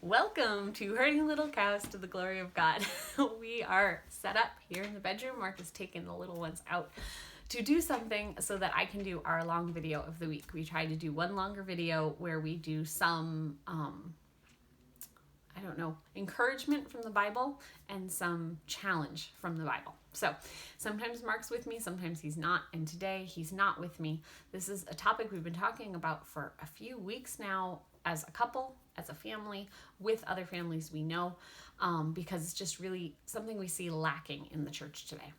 Welcome to Herding Little Cows to the Glory of God. We are set up here in the bedroom. Mark has taken the little ones out to do something so that I can do our long video of the week. We try to do one longer video where we do some, encouragement from the Bible and some challenge from the Bible. So sometimes Mark's with me, sometimes he's not, and today he's not with me. This is a topic we've been talking about for a few weeks now as a couple, as a family, with other families we know, because it's just really something we see lacking in the church today.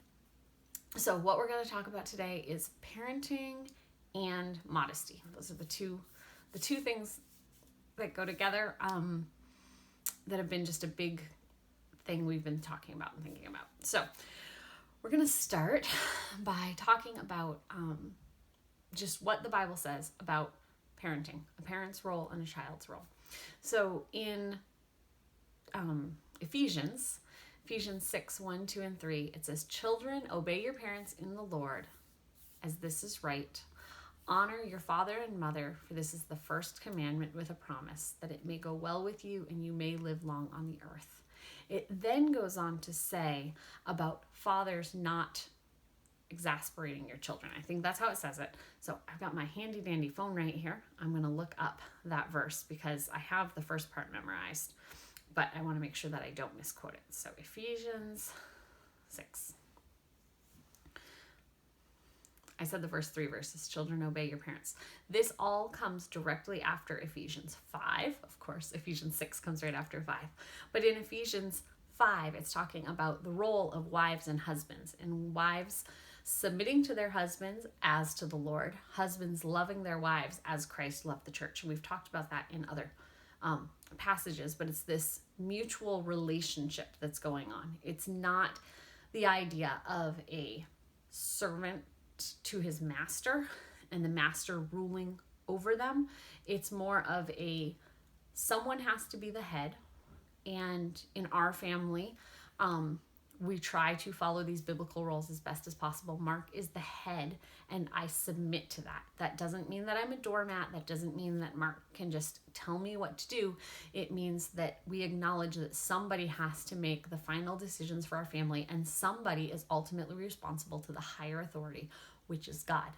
So what we're going to talk about today is parenting and modesty. Those are the two things that go together, that have been just a big thing we've been talking about and thinking about. So we're going to start by talking about just what the Bible says about parenting, a parent's role and a child's role. So in Ephesians 6, 1, 2, and 3, it says, "Children, obey your parents in the Lord, as this is right. Honor your father and mother, for this is the first commandment with a promise, that it may go well with you and you may live long on the earth." It then goes on to say about fathers not exasperating your children. I think that's how it says it. So I've got my handy dandy phone right here. I'm going to look up that verse because I have the first part memorized, but I want to make sure that I don't misquote it. So Ephesians 6. I said the first 3 verses, "Children, obey your parents." This all comes directly after Ephesians 5. Of course, Ephesians 6 comes right after 5. But in Ephesians 5, it's talking about the role of wives and husbands, and wives submitting to their husbands as to the Lord, husbands loving their wives as Christ loved the church. And we've talked about that in other passages, but it's this mutual relationship that's going on. It's not the idea of a servant to his master and the master ruling over them. It's more of someone has to be the head. And in our family, we try to follow these biblical roles as best as possible. Mark is the head, and I submit to that. That doesn't mean that I'm a doormat. That doesn't mean that Mark can just tell me what to do. It means that we acknowledge that somebody has to make the final decisions for our family, and somebody is ultimately responsible to the higher authority, which is God.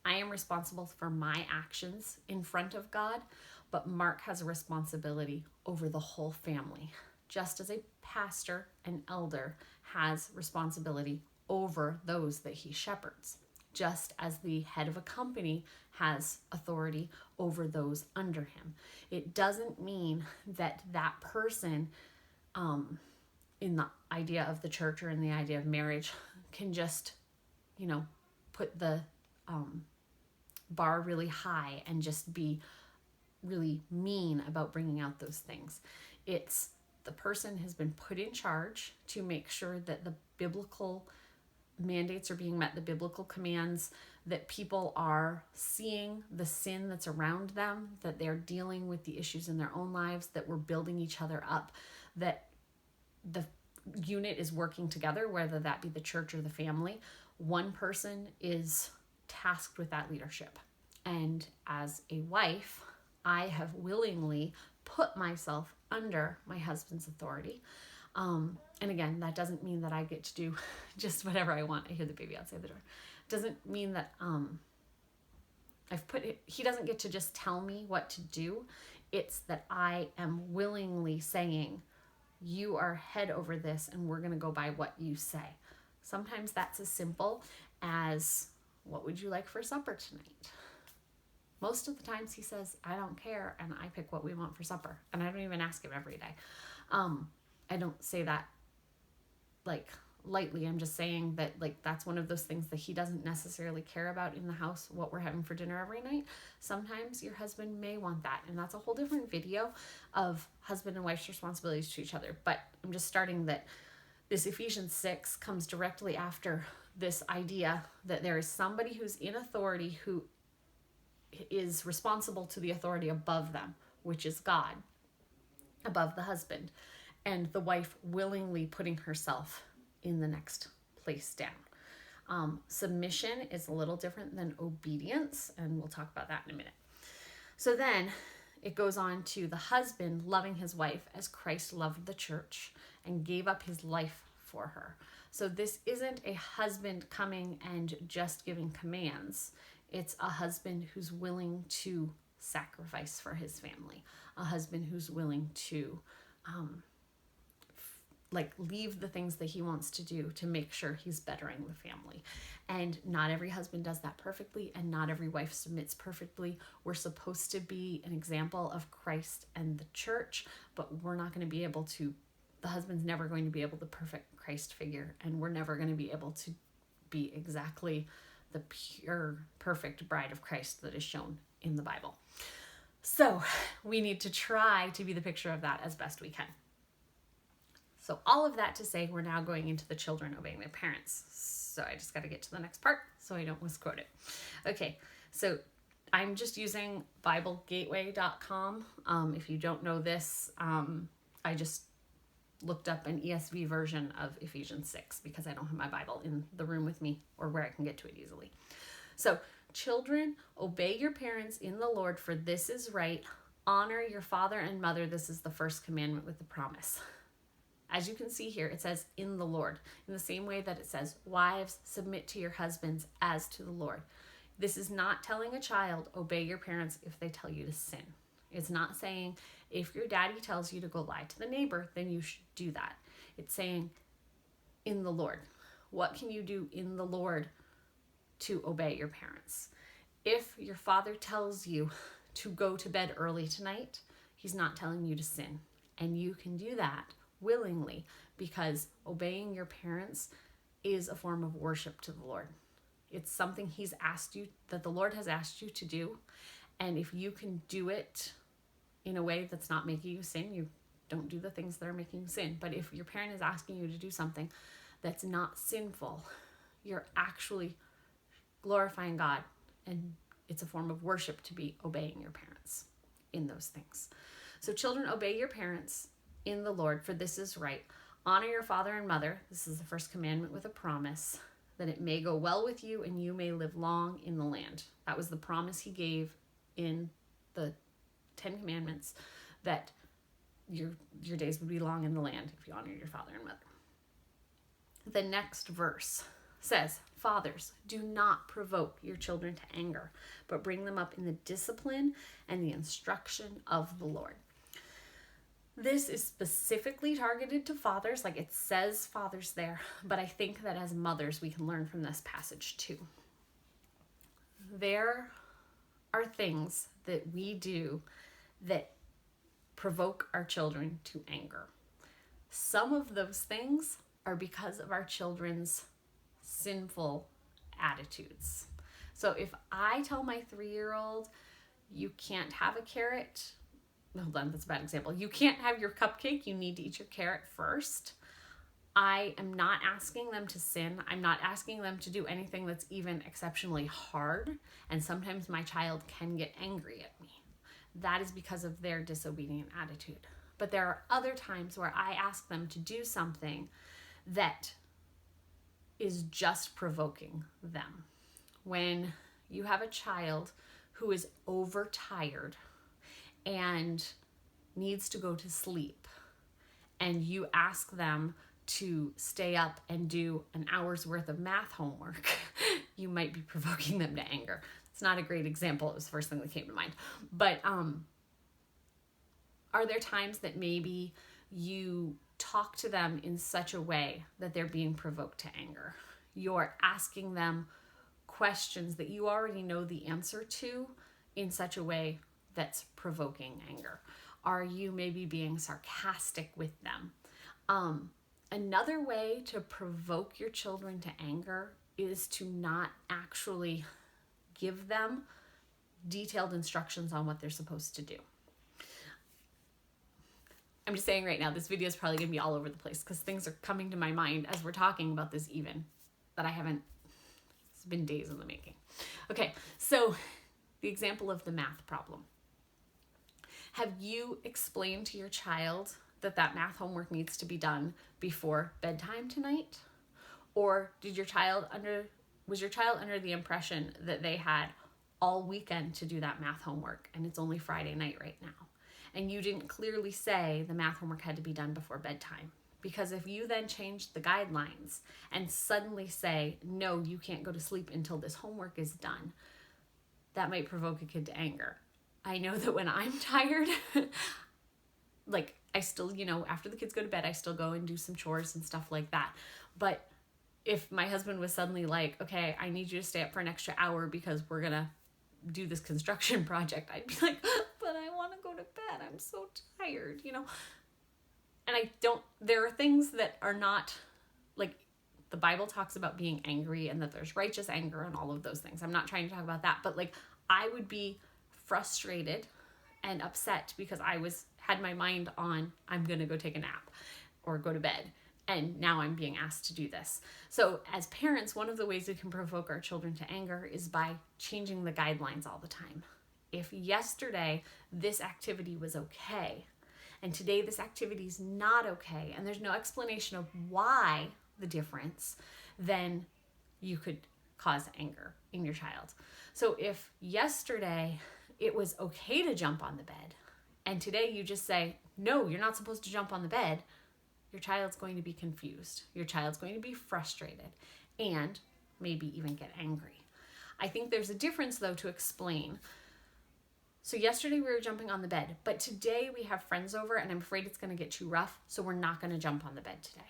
I am responsible for my actions in front of God, but Mark has a responsibility over the whole family, just as a pastor and elder has responsibility over those that he shepherds, just as the head of a company has authority over those under him. It doesn't mean that that person, in the idea of the church or in the idea of marriage, can just, put the bar really high and just be really mean about bringing out those things. It's the person has been put in charge to make sure that the biblical mandates are being met, the biblical commands, that people are seeing the sin that's around them, that they're dealing with the issues in their own lives, that we're building each other up, that the unit is working together, whether that be the church or the family. One person is tasked with that leadership. And as a wife, I have willingly put myself under my husband's authority. And again, that doesn't mean that I get to do just whatever I want. I hear the baby outside the door. Doesn't mean that he doesn't get to just tell me what to do. It's that I am willingly saying, you are head over this and we're going to go by what you say. Sometimes that's as simple as, what would you like for supper tonight? Most of the times he says, I don't care, and I pick what we want for supper. And I don't even ask him every day. I don't say that lightly. I'm just saying that that's one of those things that he doesn't necessarily care about in the house, what we're having for dinner every night. Sometimes your husband may want that, and that's a whole different video of husband and wife's responsibilities to each other. But I'm just starting that this Ephesians 6 comes directly after this idea that there is somebody who's in authority who is responsible to the authority above them, which is God, above the husband, and the wife willingly putting herself in the next place down. Submission is a little different than obedience, and we'll talk about that in a minute. So then it goes on to the husband loving his wife as Christ loved the church and gave up his life for her. So this isn't a husband coming and just giving commands. It's a husband who's willing to sacrifice for his family, a husband who's willing to leave the things that he wants to do to make sure he's bettering the family. And not every husband does that perfectly, and not every wife submits perfectly. We're supposed to be an example of Christ and the church, but we're not going to be able to, the husband's never going to be able to perfect Christ figure, and we're never going to be able to be exactly the pure, perfect bride of Christ that is shown in the Bible. So we need to try to be the picture of that as best we can. So all of that to say, we're now going into the children obeying their parents. So I just got to get to the next part so I don't misquote it. Okay, so I'm just using BibleGateway.com. If you don't know this, I just looked up an ESV version of Ephesians 6 because I don't have my Bible in the room with me or where I can get to it easily. So, children, obey your parents in the Lord, for this is right. Honor your father and mother. This is the first commandment with the promise. As you can see here, it says in the Lord, in the same way that it says, wives, submit to your husbands as to the Lord. This is not telling a child, obey your parents if they tell you to sin. It's not saying, if your daddy tells you to go lie to the neighbor, then you should do that. It's saying, in the Lord. What can you do in the Lord to obey your parents? If your father tells you to go to bed early tonight, he's not telling you to sin. And you can do that willingly, because obeying your parents is a form of worship to the Lord. It's something he's asked you, that the Lord has asked you to do. And if you can do it in a way that's not making you sin, you don't do the things that are making you sin. But if your parent is asking you to do something that's not sinful, you're actually glorifying God, and it's a form of worship to be obeying your parents in those things. So children, obey your parents in the Lord, for this is right. Honor your father and mother. This is the first commandment with a promise, that it may go well with you and you may live long in the land. That was the promise he gave in the 10 commandments, that your days would be long in the land if you honor your father and mother. The next verse says, fathers, do not provoke your children to anger, but bring them up in the discipline and the instruction of the Lord. This is specifically targeted to fathers, like it says fathers there, but I think that as mothers we can learn from this passage too. There are things that we do that provoke our children to anger. Some of those things are because of our children's sinful attitudes. So if I tell my 3-year-old, you can't have a carrot, hold on, that's a bad example. You can't have your cupcake, you need to eat your carrot first. I am not asking them to sin. I'm not asking them to do anything that's even exceptionally hard. And sometimes my child can get angry at me. That is because of their disobedient attitude. But there are other times where I ask them to do something that is just provoking them. When you have a child who is overtired and needs to go to sleep, and you ask them to stay up and do an hour's worth of math homework, you might be provoking them to anger. It's not a great example. It was the first thing that came to mind. But are there times that maybe you talk to them in such a way that they're being provoked to anger? You're asking them questions that you already know the answer to in such a way that's provoking anger. Are you maybe being sarcastic with them? Another way to provoke your children to anger is to not actually give them detailed instructions on what they're supposed to do. I'm just saying right now, this video is probably going to be all over the place because things are coming to my mind as we're talking about this even, that I haven't, it's been days in the making. Okay, so the example of the math problem. Have you explained to your child that math homework needs to be done before bedtime tonight? Or was your child under the impression that they had all weekend to do that math homework and it's only Friday night right now. And you didn't clearly say the math homework had to be done before bedtime. Because if you then change the guidelines and suddenly say, no, you can't go to sleep until this homework is done, that might provoke a kid to anger. I know that when I'm tired, like I still, after the kids go to bed, I still go and do some chores and stuff like that. But if my husband was suddenly like, okay, I need you to stay up for an extra hour because we're going to do this construction project, I'd be like, but I want to go to bed. I'm so tired, And there are things that are not, like, the Bible talks about being angry and that there's righteous anger and all of those things. I'm not trying to talk about that, but like, I would be frustrated and upset because I had my mind on, I'm going to go take a nap or go to bed. And now I'm being asked to do this. So as parents, one of the ways we can provoke our children to anger is by changing the guidelines all the time. If yesterday this activity was okay, and today this activity is not okay, and there's no explanation of why the difference, then you could cause anger in your child. So if yesterday it was okay to jump on the bed, and today you just say, no, you're not supposed to jump on the bed, your child's going to be confused. Your child's going to be frustrated and maybe even get angry. I think there's a difference, though, to explain. So yesterday we were jumping on the bed, but today we have friends over and I'm afraid it's going to get too rough, so we're not going to jump on the bed today.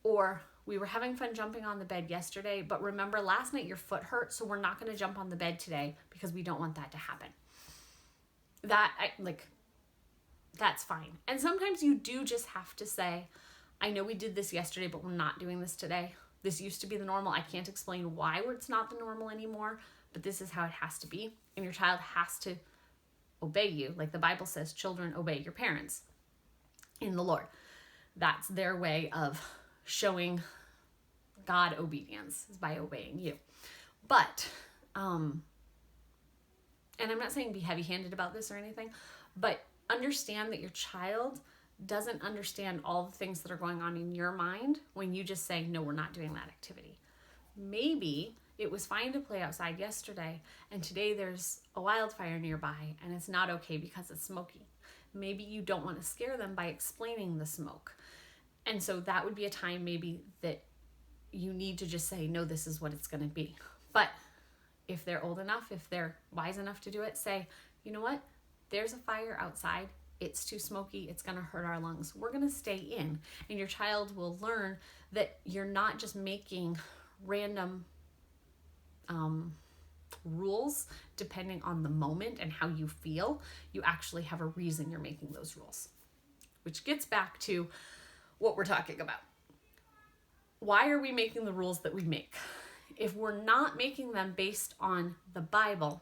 Or we were having fun jumping on the bed yesterday, but remember last night your foot hurt, so we're not going to jump on the bed today because we don't want that to happen. That's fine. And sometimes you do just have to say, I know we did this yesterday, but we're not doing this today. This used to be the normal. I can't explain why it's not the normal anymore, but this is how it has to be. And your child has to obey you. Like the Bible says, children, obey your parents in the Lord. That's their way of showing God obedience, is by obeying you. But, and I'm not saying be heavy-handed about this or anything, but understand that your child doesn't understand all the things that are going on in your mind when you just say, no, we're not doing that activity. Maybe it was fine to play outside yesterday, and today there's a wildfire nearby, and it's not okay because it's smoky. Maybe you don't want to scare them by explaining the smoke. And so that would be a time maybe that you need to just say, no, this is what it's going to be. But if they're old enough, if they're wise enough to do it, say, you know what? There's a fire outside. It's too smoky. It's going to hurt our lungs. We're going to stay in. And your child will learn that you're not just making random rules depending on the moment and how you feel. You actually have a reason you're making those rules, which gets back to what we're talking about. Why are we making the rules that we make? If we're not making them based on the Bible,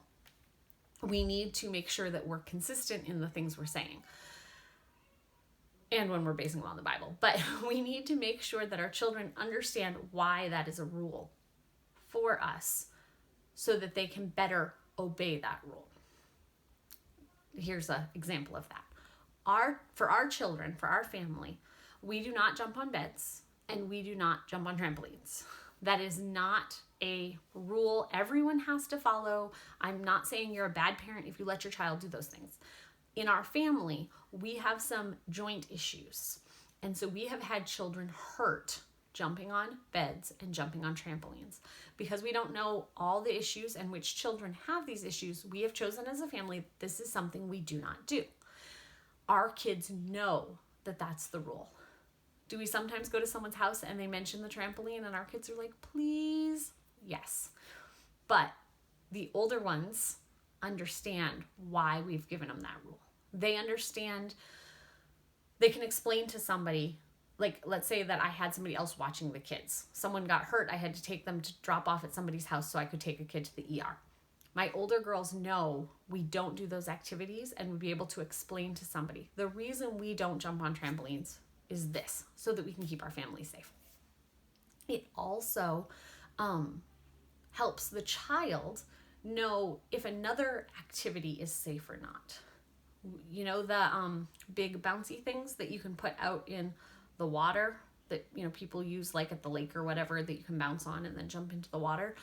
we need to make sure that we're consistent in the things we're saying. And when we're basing them on the Bible. But we need to make sure that our children understand why that is a rule for us so that they can better obey that rule. Here's an example of that. For our children, for our family, we do not jump on beds and we do not jump on trampolines. That is not a rule everyone has to follow. I'm not saying you're a bad parent if you let your child do those things. In our family, we have some joint issues. And so we have had children hurt jumping on beds and jumping on trampolines. Because we don't know all the issues and which children have these issues, we have chosen as a family, this is something we do not do. Our kids know that that's the rule. Do we sometimes go to someone's house and they mention the trampoline and our kids are like, please? Yes. But the older ones understand why we've given them that rule. They understand, they can explain to somebody, like let's say that I had somebody else watching the kids. Someone got hurt, I had to take them to drop off at somebody's house so I could take a kid to the ER. My older girls know we don't do those activities and would be able to explain to somebody, the reason we don't jump on trampolines is this, so that we can keep our family safe. It also helps the child know if another activity is safe or not. You know, the big bouncy things that you can put out in the water that, you know, people use like at the lake or whatever that you can bounce on and then jump into the water.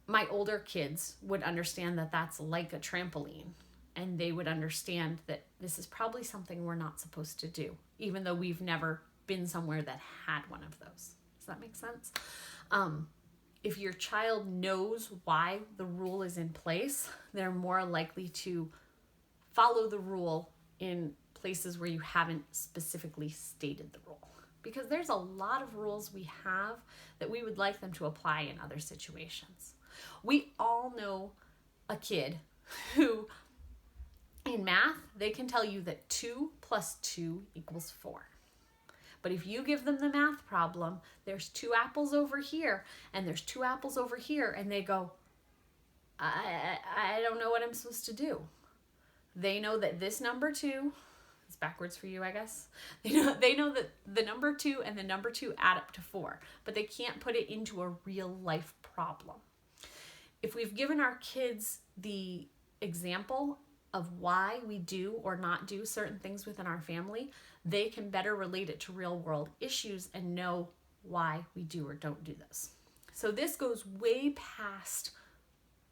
my older kids would understand that that's like a trampoline, and they would understand that this is probably something we're not supposed to do, even though we've never been somewhere that had one of those. Does that make sense? If your child knows why the rule is in place, they're more likely to follow the rule in places where you haven't specifically stated the rule. Because there's a lot of rules we have that we would like them to apply in other situations. We all know a kid who, in math, they can tell you that 2 + 2 = 4. But if you give them the math problem, there's 2 apples over here and there's 2 apples over here, and they go, I don't know what I'm supposed to do. They know that this number 2, it's backwards for you, I guess. They know that the number 2 and the number 2 add up to 4, but they can't put it into a real life problem. If we've given our kids the example of why we do or not do certain things within our family, they can better relate it to real world issues and know why we do or don't do this. So this goes way past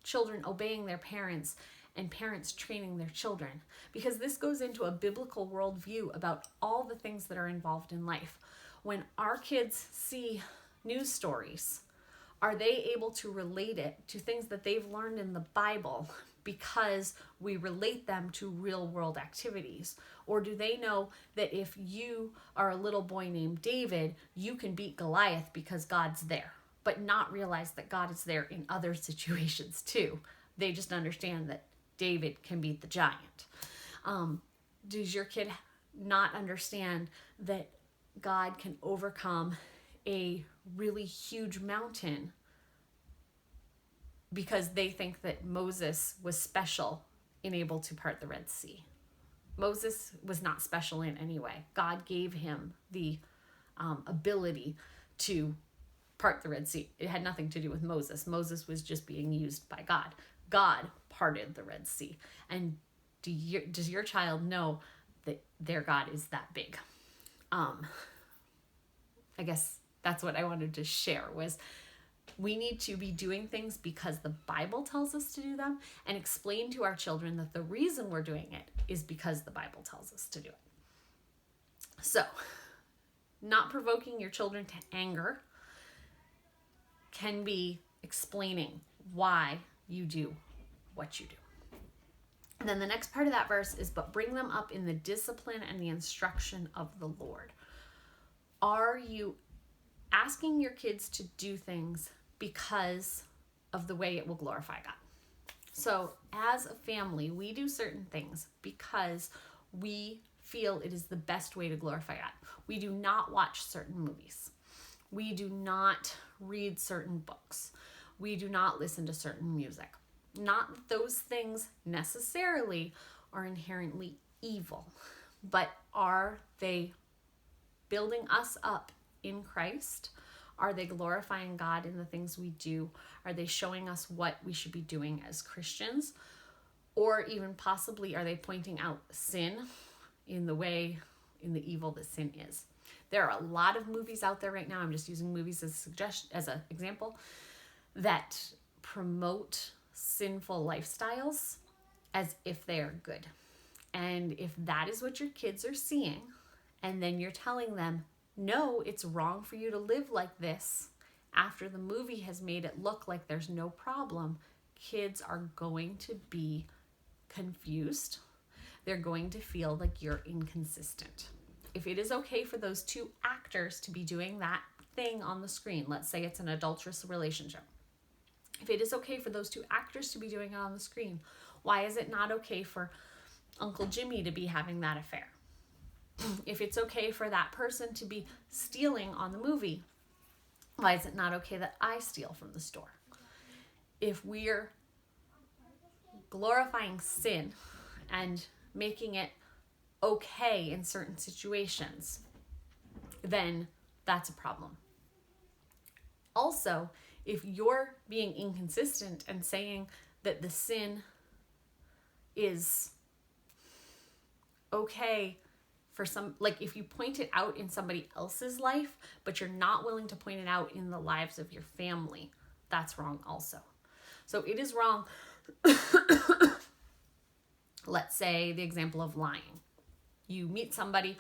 children obeying their parents and parents training their children, because this goes into a biblical worldview about all the things that are involved in life. When our kids see news stories, are they able to relate it to things that they've learned in the Bible because we relate them to real world activities? Or do they know that if you are a little boy named David, you can beat Goliath because God's there, but not realize that God is there in other situations too? They just understand that David can beat the giant. Does your kid not understand that God can overcome a really huge mountain because they think that Moses was special and able to part the Red Sea? Moses was not special in any way. God gave him the ability to part the Red Sea. It had nothing to do with Moses. Moses was just being used by God. God parted the Red Sea. And does your child know that their God is that big? I guess that's what I wanted to share, was we need to be doing things because the Bible tells us to do them, and explain to our children that the reason we're doing it is because the Bible tells us to do it. So, not provoking your children to anger can be explaining why you do what you do. And then the next part of that verse is, but bring them up in the discipline and the instruction of the Lord. Are you asking your kids to do things because of the way it will glorify God? So as a family, we do certain things because we feel it is the best way to glorify God. We do not watch certain movies. We do not read certain books. We do not listen to certain music. Not that those things necessarily are inherently evil, but are they building us up in Christ? Are they glorifying God in the things we do? Are they showing us what we should be doing as Christians? Or even possibly, are they pointing out sin in the evil that sin is? There are a lot of movies out there right now, I'm just using movies as an example, that promote sinful lifestyles as if they are good. And if that is what your kids are seeing, and then you're telling them, no, it's wrong for you to live like this, after the movie has made it look like there's no problem, kids are going to be confused. They're going to feel like you're inconsistent. If it is okay for those 2 actors to be doing that thing on the screen, let's say it's an adulterous relationship. If it is okay for those 2 actors to be doing it on the screen, why is it not okay for Uncle Jimmy to be having that affair? If it's okay for that person to be stealing on the movie, why is it not okay that I steal from the store? If we're glorifying sin and making it okay in certain situations, then that's a problem. Also, if you're being inconsistent and saying that the sin is okay for some, like if you point it out in somebody else's life, but you're not willing to point it out in the lives of your family, that's wrong also. So it is wrong. Let's say the example of lying. You meet somebody,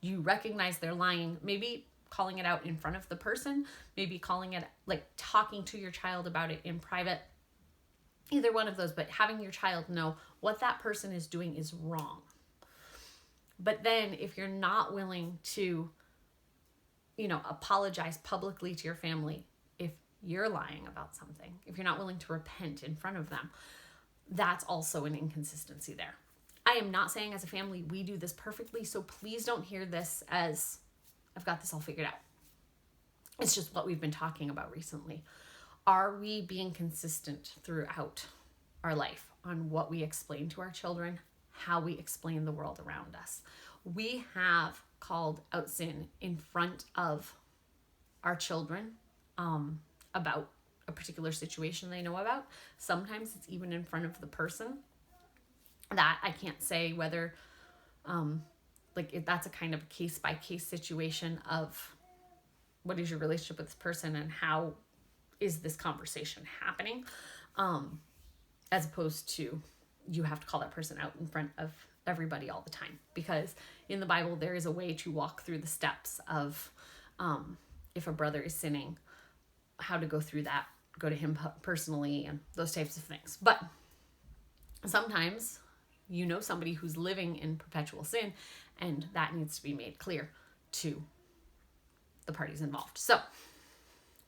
you recognize they're lying, maybe calling it out in front of the person, maybe calling it, like talking to your child about it in private, either one of those, but having your child know what that person is doing is wrong. But then if you're not willing to, apologize publicly to your family if you're lying about something, if you're not willing to repent in front of them, that's also an inconsistency there. I am not saying as a family we do this perfectly, so please don't hear this as I've got this all figured out. It's just what we've been talking about recently. Are we being consistent throughout our life on what we explain to our children, how we explain the world around us? We have called out sin in front of our children about a particular situation they know about. Sometimes it's even in front of the person. That I can't say whether that's a kind of a case-by-case situation of what is your relationship with this person and how is this conversation happening, as opposed to you have to call that person out in front of everybody all the time. Because in the Bible, there is a way to walk through the steps of if a brother is sinning, how to go through that, go to him personally, and those types of things. But sometimes somebody who's living in perpetual sin, and that needs to be made clear to the parties involved. So,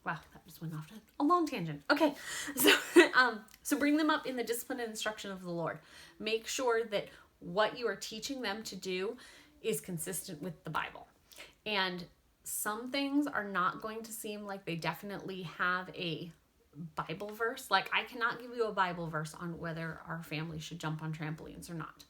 wow, that just went off a long tangent. Okay, so bring them up in the discipline and instruction of the Lord. Make sure that what you are teaching them to do is consistent with the Bible. And some things are not going to seem like they definitely have a Bible verse. Like, I cannot give you a Bible verse on whether our family should jump on trampolines or not.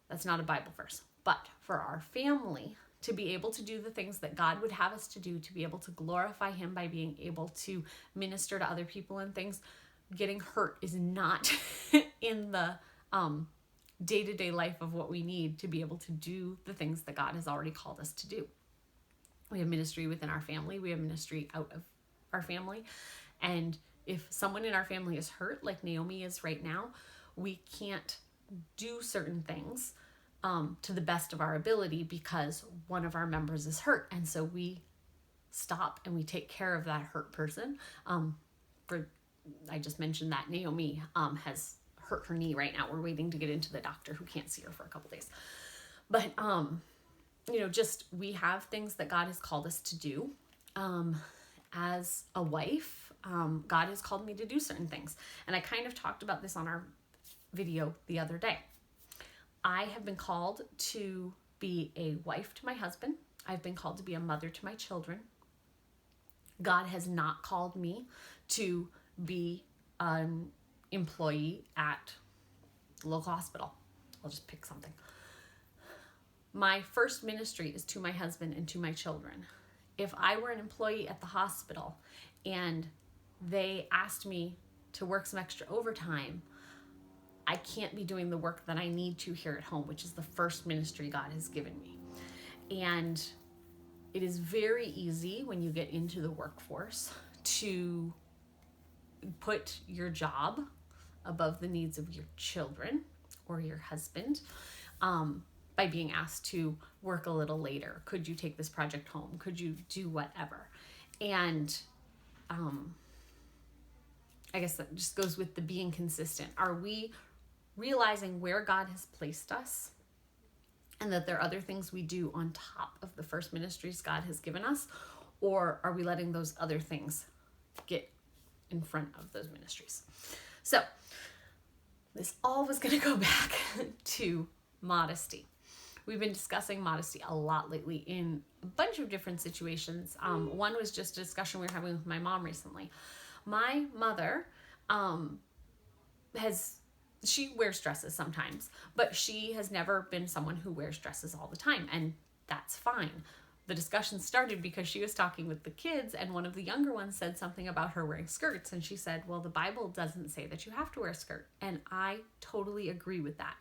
That's not a Bible verse. But for our family to be able to do the things that God would have us to do, to be able to glorify him by being able to minister to other people and things, getting hurt is not in the day-to-day life of what we need to be able to do the things that God has already called us to do. We have ministry within our family. We have ministry out of our family. And if someone in our family is hurt, like Naomi is right now, we can't do certain things to the best of our ability because one of our members is hurt. And so we stop and we take care of that hurt person. I just mentioned that Naomi has hurt her knee right now. We're waiting to get into the doctor who can't see her for a couple days. But, we have things that God has called us to do. As a wife, God has called me to do certain things. And I kind of talked about this on our video the other day. I have been called to be a wife to my husband. I've been called to be a mother to my children. God has not called me to be an employee at the local hospital. I'll just pick something. My first ministry is to my husband and to my children. If I were an employee at the hospital and they asked me to work some extra overtime, I can't be doing the work that I need to here at home, which is the first ministry God has given me. And it is very easy when you get into the workforce to put your job above the needs of your children or your husband by being asked to work a little later. Could you take this project home? Could you do whatever? And I guess that just goes with the being consistent. Are we realizing where God has placed us and that there are other things we do on top of the first ministries God has given us? Or are we letting those other things get in front of those ministries? So this all was going to go back to modesty. We've been discussing modesty a lot lately in a bunch of different situations. One was just a discussion we were having with my mom recently. My mother she wears dresses sometimes, but she has never been someone who wears dresses all the time, and that's fine. The discussion started because she was talking with the kids, and one of the younger ones said something about her wearing skirts, and she said, well, the Bible doesn't say that you have to wear a skirt, and I totally agree with that.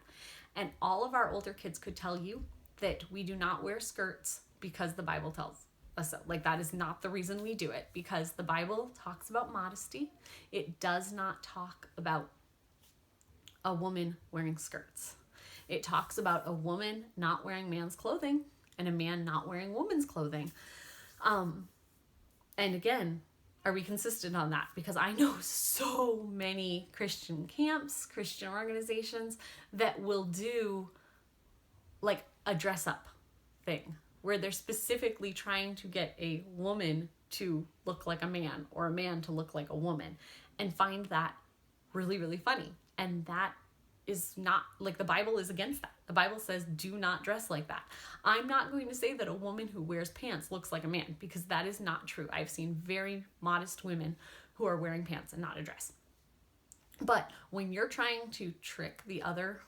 And all of our older kids could tell you that we do not wear skirts because the Bible tells So, like, that is not the reason we do it, because the Bible talks about modesty. It does not talk about a woman wearing skirts. It talks about a woman not wearing man's clothing and a man not wearing woman's clothing. And again, are we consistent on that? Because I know so many Christian camps, Christian organizations that will do like a dress up thing where they're specifically trying to get a woman to look like a man or a man to look like a woman, and find that really, really funny. And that is not, like, the Bible is against that. The Bible says do not dress like that. I'm not going to say that a woman who wears pants looks like a man, because that is not true. I've seen very modest women who are wearing pants and not a dress. But when you're trying to trick the other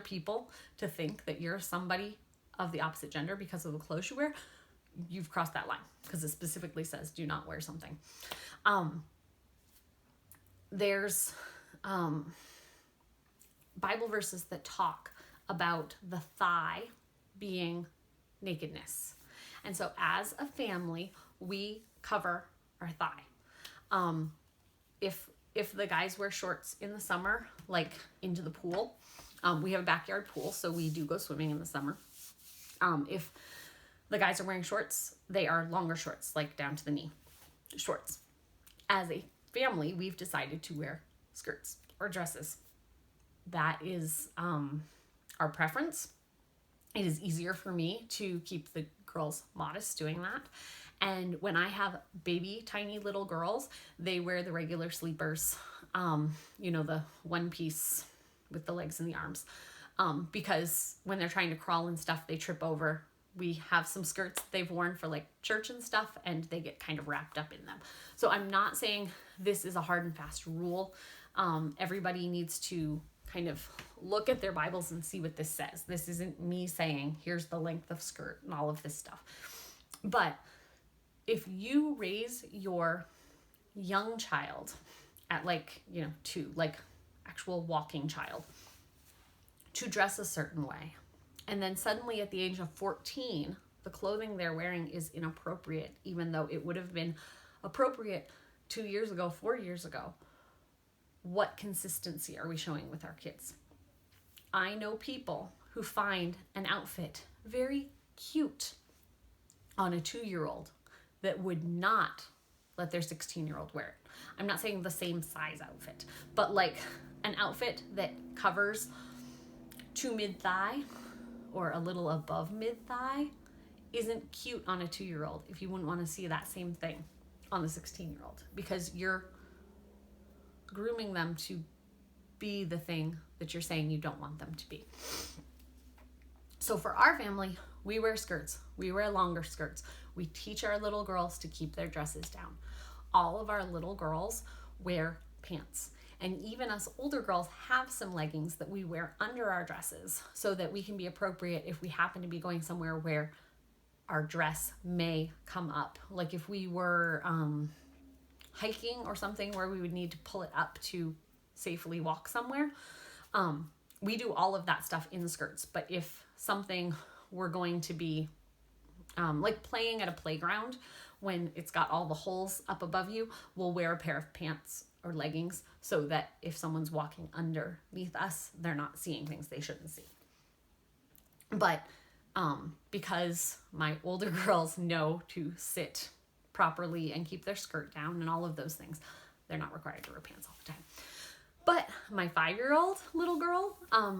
people to think that you're somebody of the opposite gender because of the clothes you wear, you've crossed that line, because it specifically says do not wear something. There's Bible verses that talk about the thigh being nakedness. And so as a family, we cover our thigh. If the guys wear shorts in the summer, like into the pool, we have a backyard pool, so we do go swimming in the summer. If the guys are wearing shorts, they are longer shorts, like down to the knee shorts. As a family, we've decided to wear skirts or dresses. That is our preference. It is easier for me to keep the girls modest doing that. And when I have baby tiny little girls, they wear the regular sleepers, the one piece with the legs and the arms, because when they're trying to crawl and stuff, they trip over. We have some skirts they've worn for like church and stuff, and they get kind of wrapped up in them. So I'm not saying this is a hard and fast rule. Everybody needs to kind of look at their Bibles and see what this says. This isn't me saying, here's the length of skirt and all of this stuff. But if you raise your young child at actual walking child, to dress a certain way, and then suddenly at the age of 14, the clothing they're wearing is inappropriate, even though it would have been appropriate 2 years ago, 4 years ago, what consistency are we showing with our kids? I know people who find an outfit very cute on a 2-year-old that would not let their 16-year-old wear it. I'm not saying the same size outfit, but like an outfit that covers to mid-thigh or a little above mid-thigh isn't cute on a 2-year-old if you wouldn't want to see that same thing on the 16-year-old, because you're grooming them to be the thing that you're saying you don't want them to be. So for our family, we wear skirts. We wear longer skirts. We teach our little girls to keep their dresses down. All of our little girls wear pants. And even us older girls have some leggings that we wear under our dresses so that we can be appropriate if we happen to be going somewhere where our dress may come up. Like if we were hiking or something where we would need to pull it up to safely walk somewhere. We do all of that stuff in skirts. But if something we're going to be like playing at a playground, when it's got all the holes up above you, we'll wear a pair of pants or leggings so that if someone's walking underneath us, they're not seeing things they shouldn't see. But because my older girls know to sit properly and keep their skirt down and all of those things, they're not required to wear pants all the time. But my 5-year-old little girl,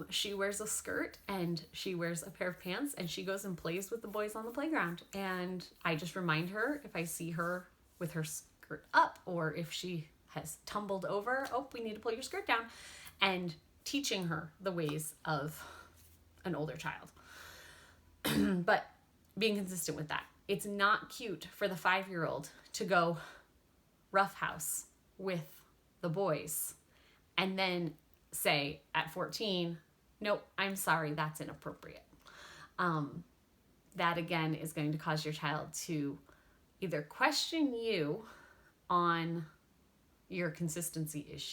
she wears a skirt and she wears a pair of pants and she goes and plays with the boys on the playground. And I just remind her if I see her with her skirt up, or if she has tumbled over, oh, we need to pull your skirt down, and teaching her the ways of an older child. But being consistent with that. It's not cute for the 5-year-old to go roughhouse with the boys and then say at 14, nope, I'm sorry, that's inappropriate. That again is going to cause your child to either question you on your consistency issue